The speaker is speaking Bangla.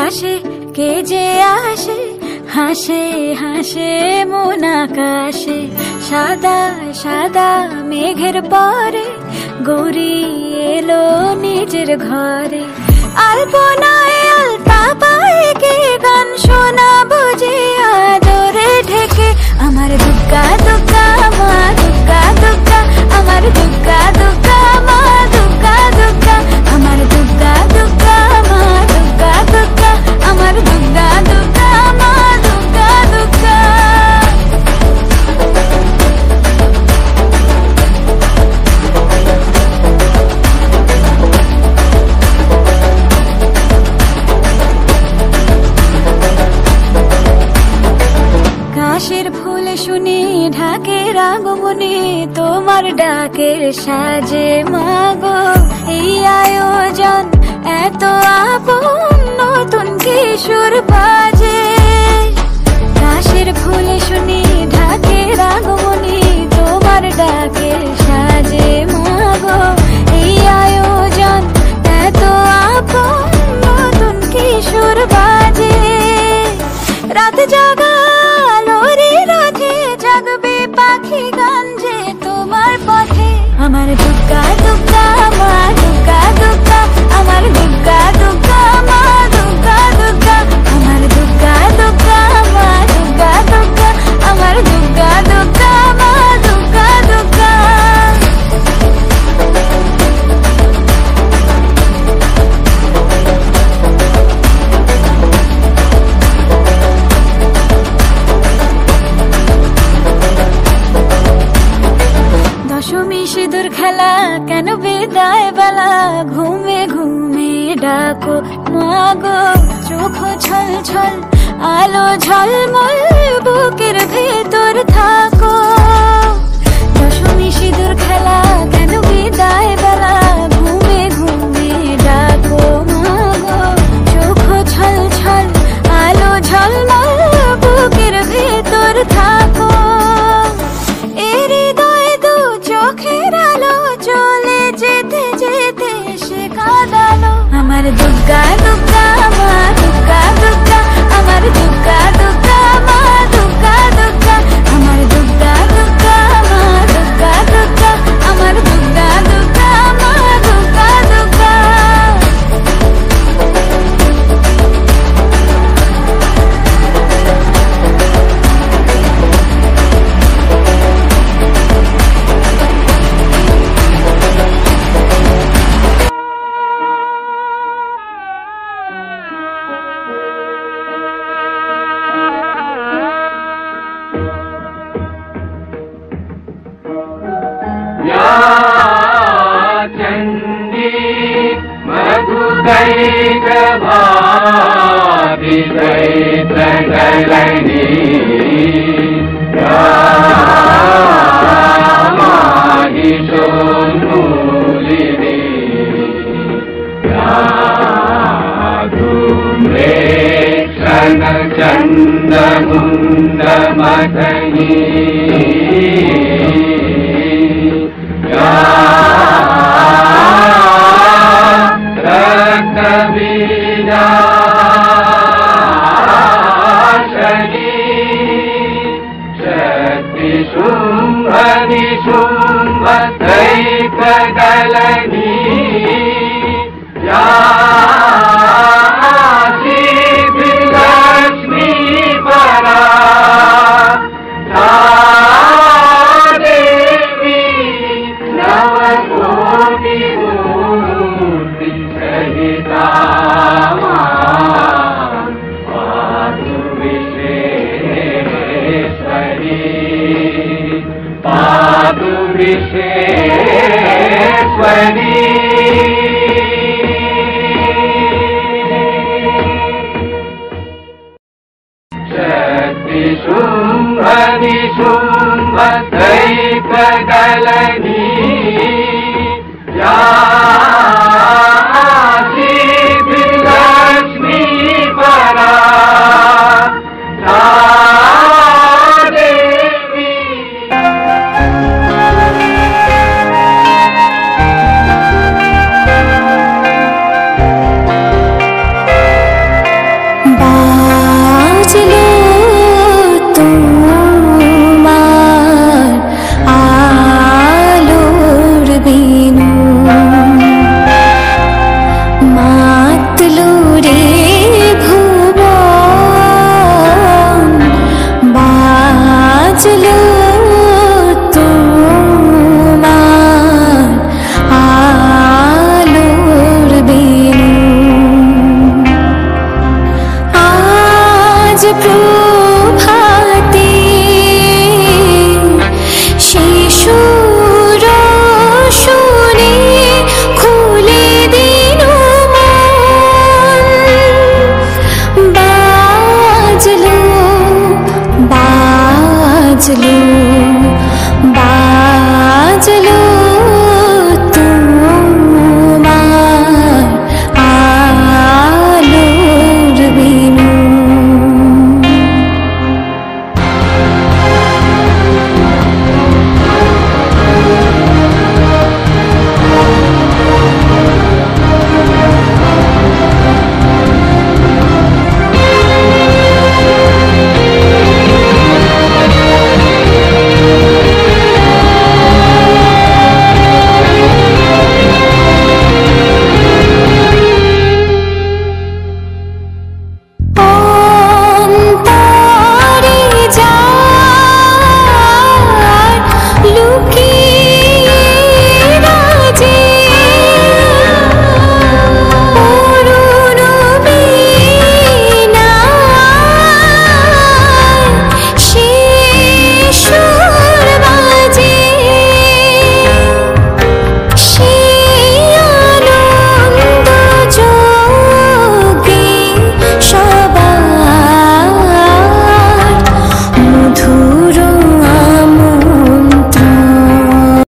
ভাসে কে যে আসে, হাসে হাসে মন আকাশে। সাদা সাদা মেঘের পরে গৌরী এলো নিজের ঘরে। আলপনায় আলতা পায়ে কে গান শোনাবো যে আদরে ঢেকে। আমার দুগ্গা দুগ্গা মা দুগ্গা দুগ্গা, আমার দুগ্গা দুগ্গা মা দুগ্গা দুগ্গা, আমার দুগ্গা দুগ্গা মা দুগ্গা দুগ্গা, আমার দুগ্গা দুগ্গা মা দুগ্গা দুগ্গা। কাশের ফুল শুনি ঢাকের আগমনে, তোমার ডাকের সাজে মাগো এই আয়োজন এত আপন, নতুন কিশোর বাজে। কাশের ফুল শুনি ঢাকের আগমনে, তোমার ডাকের সাজে মাগো এই আয়োজন এত আপন, নতুন কিশোর বাজে। রাত জাগা জাগবে পাখি গান যে তোমার পথে। আমার দুগ্গা দুগ্গা মা দুগ্গা দুগ্গা, আমার দুগ্গা দুগ্গা মা দুগ্গা দুগ্গা, আমার দুগ্গা দুগ্গা মা দুগ্গা দুগ্গা, আমার দুগ্গা দুগ্গা মা দুগ্গা দুগ্গা। দশমী সিঁদুর খেলা কেন বিদায় বেলা, ঘুমে ঘুমে ডাকো মাগো। চোখ ছল ছল আলো ঝলমল বুকের ভেতর থাকো। দশমী সিঁদুর খেলা কেন বিদায় বেলা, ঘুমে ঘুমে ডাকো মাগো। চোখ ছল ছল আলো ঝলমল বুকের ভেতর থাকো। চোখের আলো চলে যেতে যেতে সে কাঁদালো। আমার দুগ্গা দুগ্গা মা দুগ্গা দুগ্গা, আমার দুগ্গা দুগ্গা মা দুগ্গা দুগ্গা, আমার দুগ্গা দুগ্গা মা দুগ্গা দুগ্গা, আমার দুগ্গা দুগ্গা মা দুগ্গা দুগ্গা। चंदमुंड मथनी रक्त बीजाशनी शक्ति शुंभ निशुंभ दैक दलनी विश्वेश्वरी शक्ति शुंभ निशुंभ दैक दलनी लक्ष्मी परा প্রভু